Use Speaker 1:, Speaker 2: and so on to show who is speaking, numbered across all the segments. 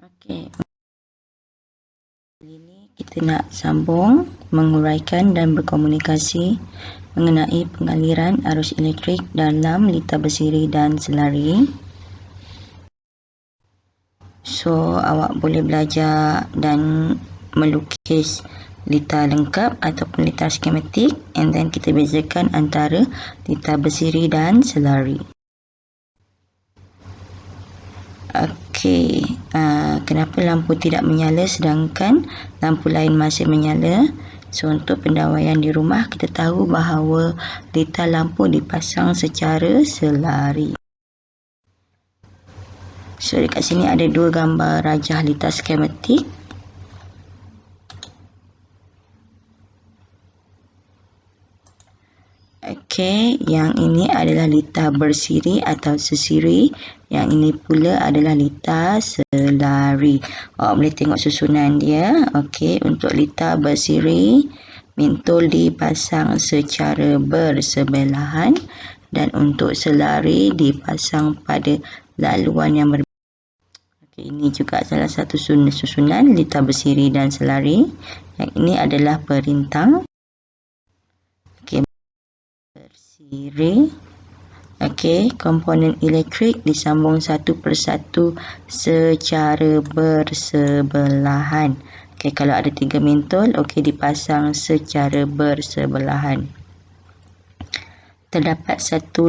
Speaker 1: Okey. Ini kita nak sambung menguraikan dan berkomunikasi mengenai pengaliran arus elektrik dalam lita bersiri dan selari. So, awak boleh belajar dan melukis lita lengkap ataupun lita skematik, and then kita bezakan antara lita bersiri dan selari. Okey, kenapa lampu tidak menyala sedangkan lampu lain masih menyala? So, untuk pendawaian di rumah, kita tahu bahawa lita lampu dipasang secara selari. So, dekat sini ada dua gambar rajah lita skematik. Okey, yang ini adalah lita bersiri atau sesiri. Yang ini pula adalah lita selari. Awak boleh tengok susunan dia. Okey, untuk lita bersiri, mentol dipasang secara bersebelahan. Dan untuk selari dipasang pada laluan yang berbeza. Okey, ini juga salah satu susunan lita bersiri dan selari. Yang ini adalah perintang. Bersiri. Okey, komponen elektrik disambung satu persatu secara bersebelahan. Okey, kalau ada 3 mentol, okey, dipasang secara bersebelahan. Terdapat satu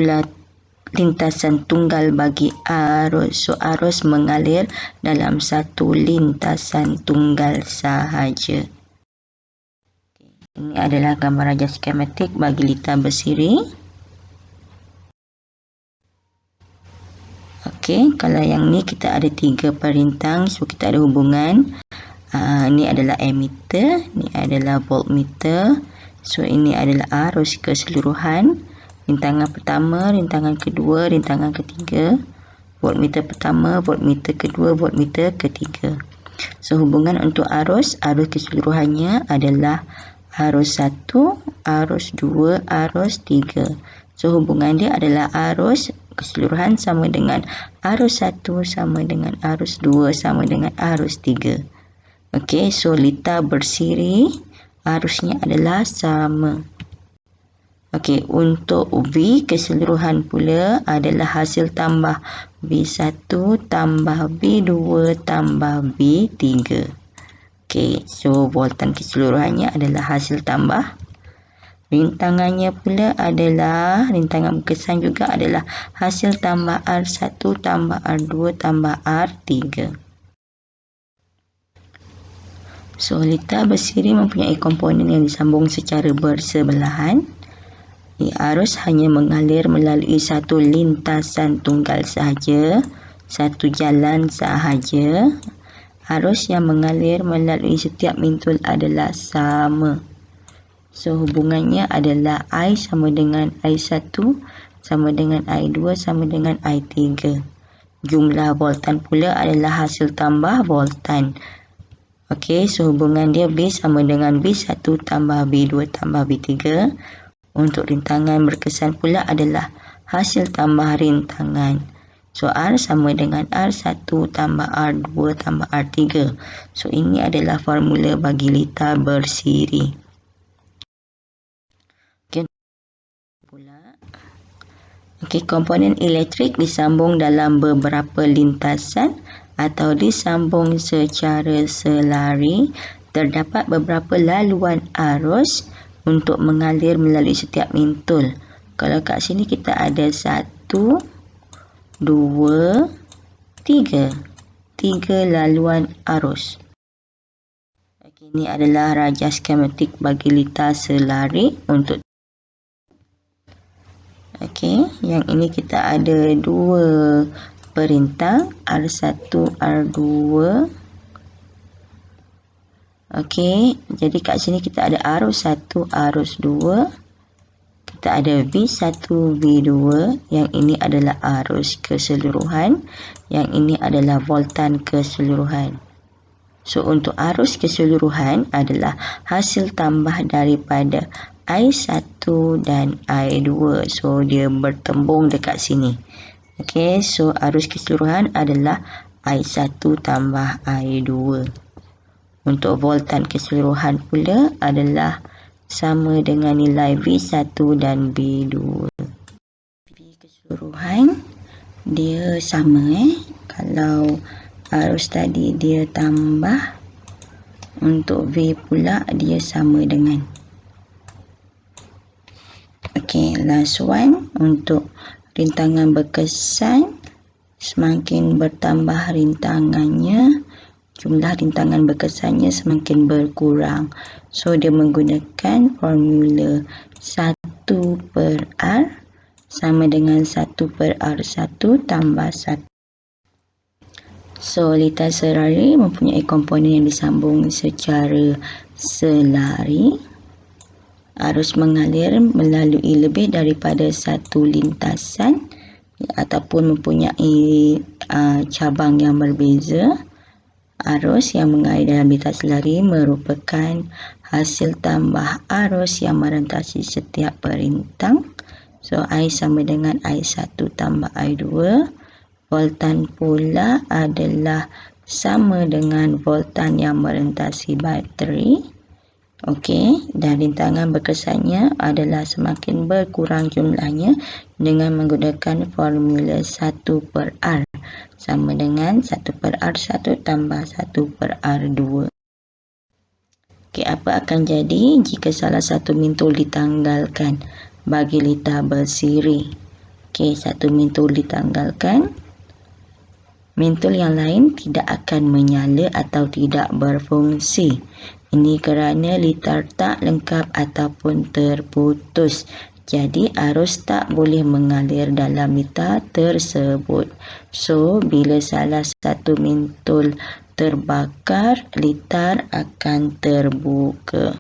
Speaker 1: lintasan tunggal bagi arus. So, arus mengalir dalam satu lintasan tunggal sahaja. Ini adalah gambar rajah skematik bagi lita bersiri. Okey, kalau yang ni kita ada 3 perintang, so kita ada hubungan. Ini adalah ammeter, ni adalah voltmeter. So, ini adalah arus keseluruhan. Rintangan pertama, rintangan kedua, rintangan ketiga. Voltmeter pertama, voltmeter kedua, voltmeter ketiga. So, hubungan untuk arus keseluruhannya adalah arus 1, arus 2, arus 3. So, hubungan dia adalah arus keseluruhan sama dengan arus 1 sama dengan arus 2 sama dengan arus 3. Okey, so lita bersiri arusnya adalah sama. Okey, untuk V keseluruhan pula adalah hasil tambah V1 tambah V2 tambah V3. Okey, so voltan keseluruhannya adalah hasil tambah. Rintangannya pula adalah, rintangan berkesan juga adalah hasil tambah R1 tambah R2 tambah R3. So, lita bersiri mempunyai komponen yang disambung secara bersebelahan. Arus hanya mengalir melalui satu lintasan tunggal sahaja, satu jalan sahaja. Arus yang mengalir melalui setiap mentol adalah sama. So, hubungannya adalah I sama dengan I1 sama dengan I2 sama dengan I3. Jumlah voltan pula adalah hasil tambah voltan. Okey, so hubungan dia V sama dengan V1 tambah V2 tambah V3. Untuk rintangan berkesan pula adalah hasil tambah rintangan. So, R sama dengan R1 tambah R2 tambah R3. So, ini adalah formula bagi lita bersiri. Okey, komponen elektrik disambung dalam beberapa lintasan atau disambung secara selari. Terdapat beberapa laluan arus untuk mengalir melalui setiap mentol. Kalau kat sini kita ada 1, 2, 3. 3 laluan arus. Okey, ini adalah rajah skematik bagi lita selari untuk. Okey, yang ini kita ada 2 perintang R1, R2. Okey, jadi kat sini kita ada arus 1, arus 2. Kita ada V1, V2. Yang ini adalah arus keseluruhan. Yang ini adalah voltan keseluruhan. So, untuk arus keseluruhan adalah hasil tambah daripada I1 dan I2. So, dia bertembung dekat sini. Okey, so arus keseluruhan adalah air 1 tambah air 2. Untuk voltan keseluruhan pula adalah sama dengan nilai V1 dan V2. V keseluruhan dia sama kalau arus tadi dia tambah, untuk V pula dia sama dengan. Okey, last one untuk rintangan berkesan, semakin bertambah rintangannya, jumlah rintangan berkesannya semakin berkurang. So dia menggunakan formula 1/R sama dengan 1/R1 tambah 1. So litar selari mempunyai komponen yang disambung secara selari. Arus mengalir melalui lebih daripada satu lintasan ataupun mempunyai cabang yang berbeza. Arus yang mengalir dalam litar selari merupakan hasil tambah arus yang merentasi setiap perintang. So I sama dengan I1 tambah I2. Voltan pula adalah sama dengan voltan yang merentasi bateri. Okey, dan rintangan berkesannya adalah semakin berkurang jumlahnya dengan menggunakan formula 1/R sama dengan 1/R1 tambah 1/R2. Okey, apa akan jadi jika salah satu mintul ditanggalkan bagi litar bersiri? Okey, satu mintul ditanggalkan, mintul yang lain tidak akan menyala atau tidak berfungsi. Ini kerana litar tak lengkap ataupun terputus. Jadi arus tak boleh mengalir dalam litar tersebut. So bila salah satu mintul terbakar, litar akan terbuka.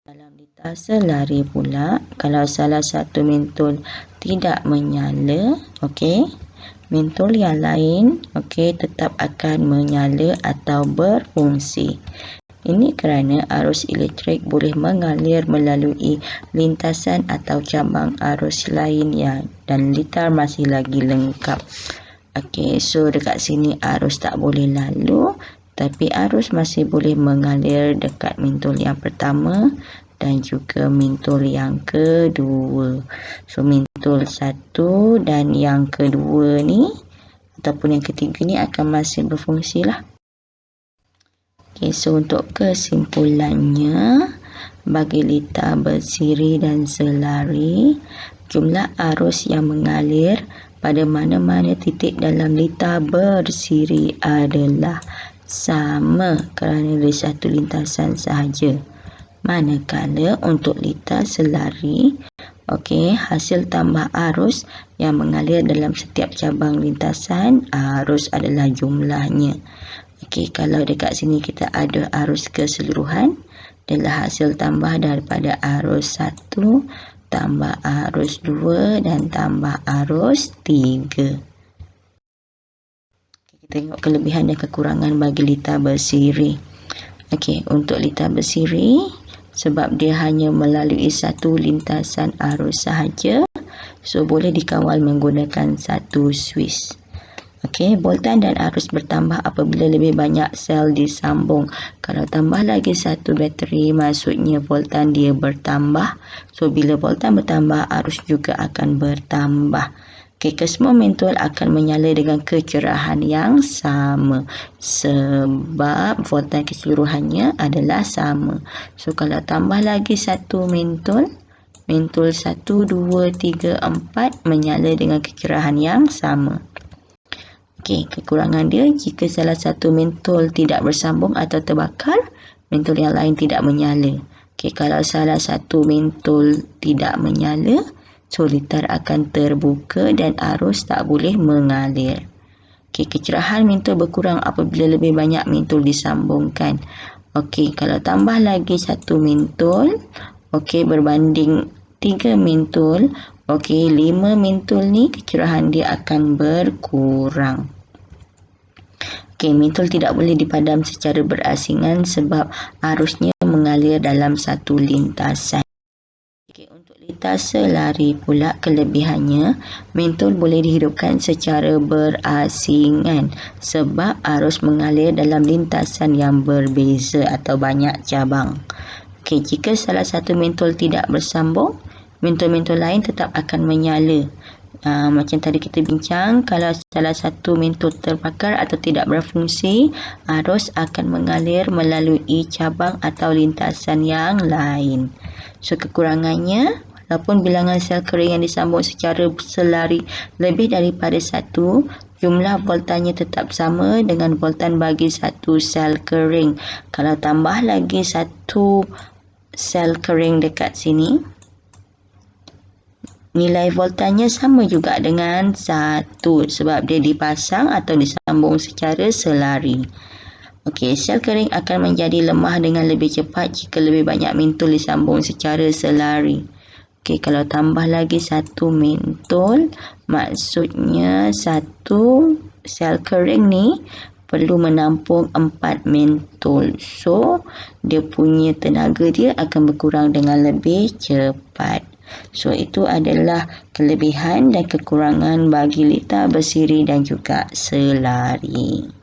Speaker 1: Dalam litar selari pula, kalau salah satu mintul tidak menyala, okey, mintul yang lain tetap akan menyala atau berfungsi. Ini kerana arus elektrik boleh mengalir melalui lintasan atau cabang arus lain dan litar masih lagi lengkap. Okey, so dekat sini arus tak boleh lalu, tapi arus masih boleh mengalir dekat mintul yang pertama dan juga mintul yang kedua. So mintul 1 dan yang kedua ni ataupun yang ketiga ni akan masih berfungsi lah. Okay, so untuk kesimpulannya, bagi litar bersiri dan selari, jumlah arus yang mengalir pada mana-mana titik dalam litar bersiri adalah sama kerana dari satu lintasan sahaja. Manakala untuk litar selari, hasil tambah arus yang mengalir dalam setiap cabang lintasan, arus adalah jumlahnya. Kalau dekat sini kita ada arus keseluruhan, adalah hasil tambah daripada arus 1 tambah arus 2 dan tambah arus 3. Kita tengok kelebihan dan kekurangan bagi litar bersiri. Untuk litar bersiri, sebab dia hanya melalui satu lintasan arus sahaja, so boleh dikawal menggunakan satu switch. Voltan dan arus bertambah apabila lebih banyak sel disambung. Kalau tambah lagi satu bateri, maksudnya voltan dia bertambah. So bila voltan bertambah, arus juga akan bertambah. Kesemua mintul akan menyala dengan kecerahan yang sama sebab voltan keseluruhannya adalah sama. So kalau tambah lagi satu mintul 1, 2, 3, 4 menyala dengan kecerahan yang sama. Kekurangan dia, jika salah satu mintul tidak bersambung atau terbakar, mintul yang lain tidak menyala. Kalau salah satu mintul tidak menyala, so litar akan terbuka dan arus tak boleh mengalir. Kecerahan mintul berkurang apabila lebih banyak mintul disambungkan. Kalau tambah lagi satu mintul, berbanding 3 mintul, 5 mintul ni kecerahan dia akan berkurang. Mintul tidak boleh dipadam secara berasingan sebab arusnya mengalir dalam satu lintasan. Untuk lintas selari pula kelebihannya, mentol boleh dihidupkan secara berasingan sebab arus mengalir dalam lintasan yang berbeza atau banyak cabang. Okey, jika salah satu mentol tidak bersambung, mentol-mentol lain tetap akan menyala. Macam tadi kita bincang, kalau salah satu mentol terbakar atau tidak berfungsi, arus akan mengalir melalui cabang atau lintasan yang lain. So, kekurangannya, walaupun bilangan sel kering yang disambung secara selari lebih daripada satu, jumlah voltanya tetap sama dengan voltan bagi satu sel kering. Kalau tambah lagi satu sel kering dekat sini, nilai voltanya sama juga dengan 1 sebab dia dipasang atau disambung secara selari. Okey, sel kering akan menjadi lemah dengan lebih cepat jika lebih banyak mentol disambung secara selari. Okey, kalau tambah lagi satu mentol, maksudnya satu sel kering ni perlu menampung 4 mentol. So, dia punya tenaga dia akan berkurang dengan lebih cepat. So, itu adalah kelebihan dan kekurangan bagi litar bersiri dan juga selari.